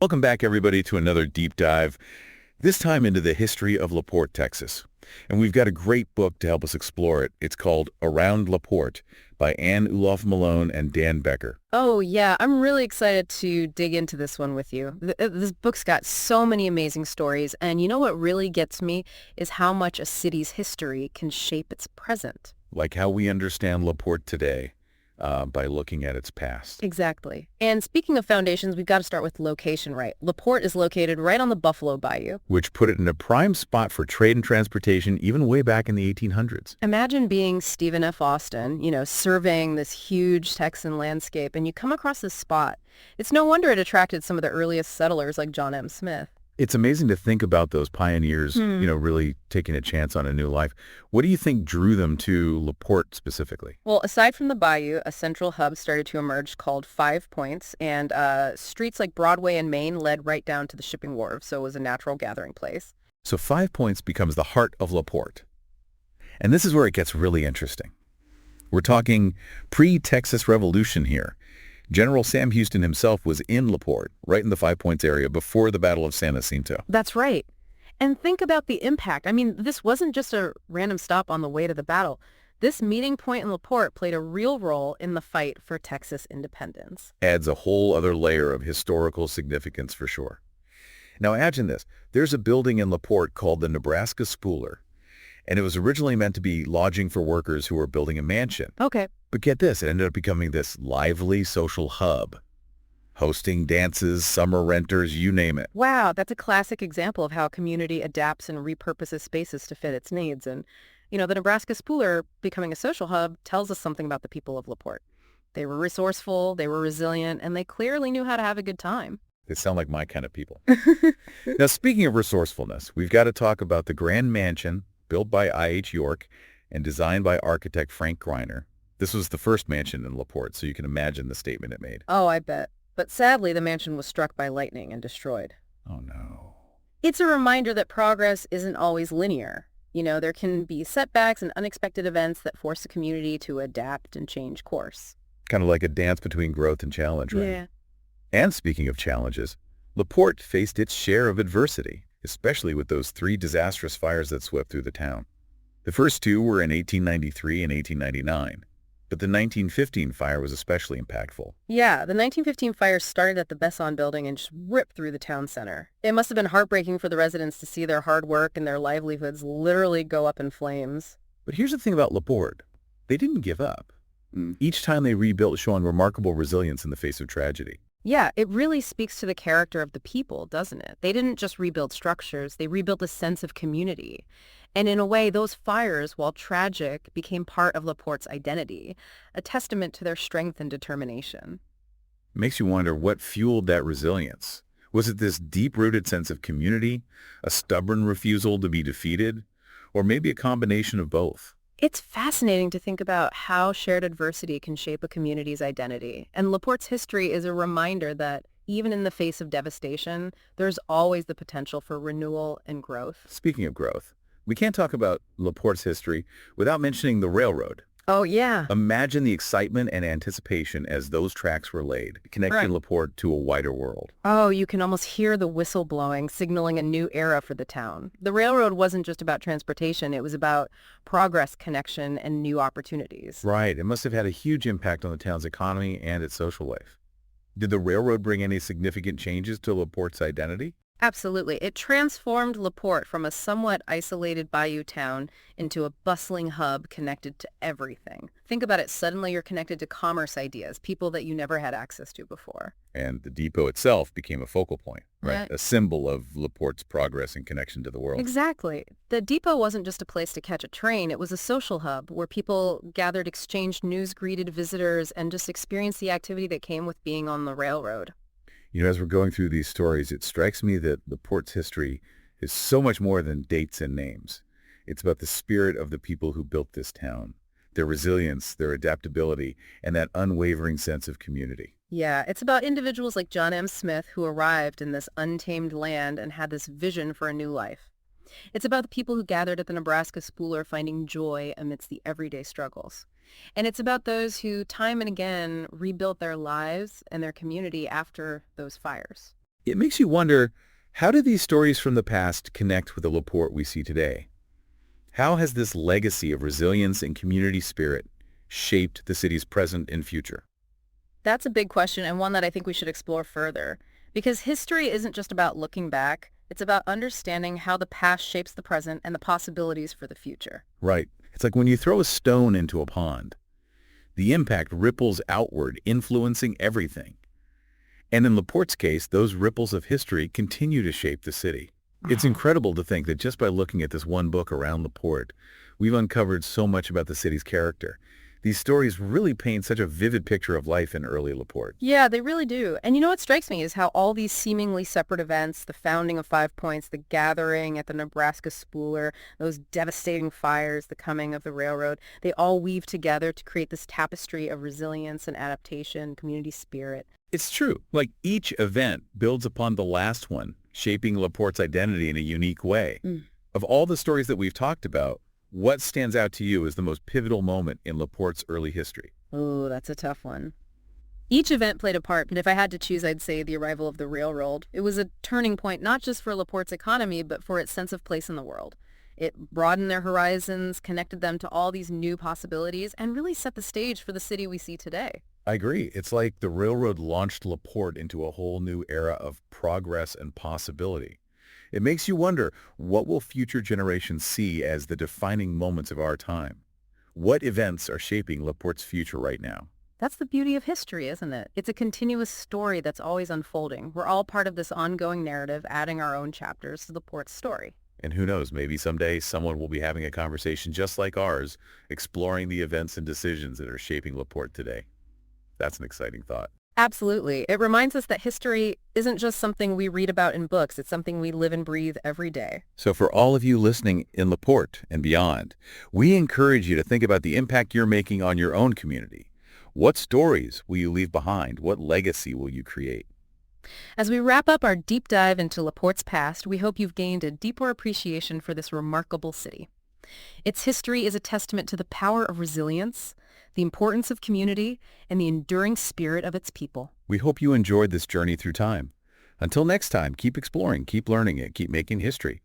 Welcome back, everybody, to another deep dive, this time into the history of LaPorte, Texas. And we've got a great book to help us explore it. It's called Around LaPorte by Anne Ulof Malone and Dan Becker. Oh, yeah. I'm really excited to dig into this one with you. This book's got so many amazing stories, and you know what really gets me is how much a city's history can shape its present. Like how we understand LaPorte today by looking at its past. Exactly. And speaking of foundations, we've got to start with location, right? LaPorte is located right on the Buffalo Bayou. Which put it in a prime spot for trade and transportation even way back in the 1800s. Imagine being Stephen F. Austin, surveying this huge Texan landscape, and you come across this spot. It's no wonder it attracted some of the earliest settlers like John M. Smith. It's amazing to think about those pioneers, really taking a chance on a new life. What do you think drew them to LaPorte specifically? Well, aside from the bayou, a central hub started to emerge called Five Points, and streets like Broadway and Main led right down to the shipping wharf, so it was a natural gathering place. So 5 Points becomes the heart of LaPorte. And this is where it gets really interesting. We're talking pre-Texas Revolution here. General Sam Houston himself was in LaPorte, right in the 5 Points area before the Battle of San Jacinto. That's right. And think about the impact. I mean, this wasn't just a random stop on the way to the battle. This meeting point in LaPorte played a real role in the fight for Texas independence. Adds a whole other layer of historical significance for sure. Now imagine this. There's a building in LaPorte called the Nebraska Spooler, and it was originally meant to be lodging for workers who were building a mansion. Okay. But get this, it ended up becoming this lively social hub, hosting dances, summer renters, you name it. Wow, that's a classic example of how a community adapts and repurposes spaces to fit its needs. And, the Nebraska Spooler becoming a social hub tells us something about the people of LaPorte. They were resourceful, they were resilient, and they clearly knew how to have a good time. They sound like my kind of people. Now, speaking of resourcefulness, we've got to talk about the Grand Mansion built by I.H. York and designed by architect Frank Greiner. This was the first mansion in LaPorte, so you can imagine the statement it made. Oh, I bet. But sadly, the mansion was struck by lightning and destroyed. Oh, no. It's a reminder that progress isn't always linear. There can be setbacks and unexpected events that force the community to adapt and change course. Kind of like a dance between growth and challenge, right? Yeah. And speaking of challenges, LaPorte faced its share of adversity, especially with those 3 disastrous fires that swept through the town. The first 2 were in 1893 and 1899. But the 1915 fire was especially impactful. Yeah, the 1915 fire started at the Besson building and just ripped through the town center. It must have been heartbreaking for the residents to see their hard work and their livelihoods literally go up in flames. But here's the thing about LaPorte. They didn't give up. Each time they rebuilt, showing remarkable resilience in the face of tragedy. Yeah, it really speaks to the character of the people, doesn't it? They didn't just rebuild structures, they rebuilt a sense of community. And in a way, those fires, while tragic, became part of LaPorte's identity, a testament to their strength and determination. Makes you wonder what fueled that resilience. Was it this deep-rooted sense of community, a stubborn refusal to be defeated, or maybe a combination of both? It's fascinating to think about how shared adversity can shape a community's identity. And LaPorte's history is a reminder that even in the face of devastation, there's always the potential for renewal and growth. Speaking of growth, we can't talk about LaPorte's history without mentioning the railroad. Oh, yeah. Imagine the excitement and anticipation as those tracks were laid, connecting Right. LaPorte to a wider world. Oh, you can almost hear the whistle blowing, signaling a new era for the town. The railroad wasn't just about transportation. It was about progress, connection, and new opportunities. Right. It must have had a huge impact on the town's economy and its social life. Did the railroad bring any significant changes to LaPorte's identity? Absolutely. It transformed LaPorte from a somewhat isolated bayou town into a bustling hub connected to everything. Think about it. Suddenly you're connected to commerce ideas, people that you never had access to before. And the depot itself became a focal point, right? Yeah. A symbol of LaPorte's progress and connection to the world. Exactly. The depot wasn't just a place to catch a train. It was a social hub where people gathered, exchanged news, greeted visitors, and just experienced the activity that came with being on the railroad. As we're going through these stories, it strikes me that LaPorte's history is so much more than dates and names. It's about the spirit of the people who built this town, their resilience, their adaptability, and that unwavering sense of community. Yeah, it's about individuals like John M. Smith who arrived in this untamed land and had this vision for a new life. It's about the people who gathered at the Nebraska Spooler finding joy amidst the everyday struggles. And it's about those who time and again rebuilt their lives and their community after those fires. It makes you wonder, how do these stories from the past connect with the LaPorte we see today? How has this legacy of resilience and community spirit shaped the city's present and future? That's a big question and one that I think we should explore further. Because history isn't just about looking back, it's about understanding how the past shapes the present and the possibilities for the future. Right. It's like when you throw a stone into a pond. The impact ripples outward, influencing everything. And in LaPorte's case, those ripples of history continue to shape the city. It's incredible to think that just by looking at this one book around LaPorte, we've uncovered so much about the city's character. These stories really paint such a vivid picture of life in early LaPorte. Yeah, they really do. And you know what strikes me is how all these seemingly separate events, the founding of Five Points, the gathering at the Nebraska Spooler, those devastating fires, the coming of the railroad, they all weave together to create this tapestry of resilience and adaptation, community spirit. It's true. Like each event builds upon the last one, shaping LaPorte's identity in a unique way. Of all the stories that we've talked about, what stands out to you as the most pivotal moment in LaPorte's early history? Oh, that's a tough one. Each event played a part, but if I had to choose, I'd say the arrival of the railroad. It was a turning point not just for LaPorte's economy, but for its sense of place in the world. It broadened their horizons, connected them to all these new possibilities, and really set the stage for the city we see today. I agree. It's like the railroad launched LaPorte into a whole new era of progress and possibility. It makes you wonder, what will future generations see as the defining moments of our time? What events are shaping LaPorte's future right now? That's the beauty of history, isn't it? It's a continuous story that's always unfolding. We're all part of this ongoing narrative, adding our own chapters to LaPorte's story. And who knows, maybe someday someone will be having a conversation just like ours, exploring the events and decisions that are shaping LaPorte today. That's an exciting thought. Absolutely. It reminds us that history isn't just something we read about in books. It's something we live and breathe every day. So for all of you listening in LaPorte and beyond, we encourage you to think about the impact you're making on your own community. What stories will you leave behind? What legacy will you create? As we wrap up our deep dive into LaPorte's past, we hope you've gained a deeper appreciation for this remarkable city. Its history is a testament to the power of resilience, the importance of community, and the enduring spirit of its people. We hope you enjoyed this journey through time. Until next time, keep exploring, keep learning, and keep making history.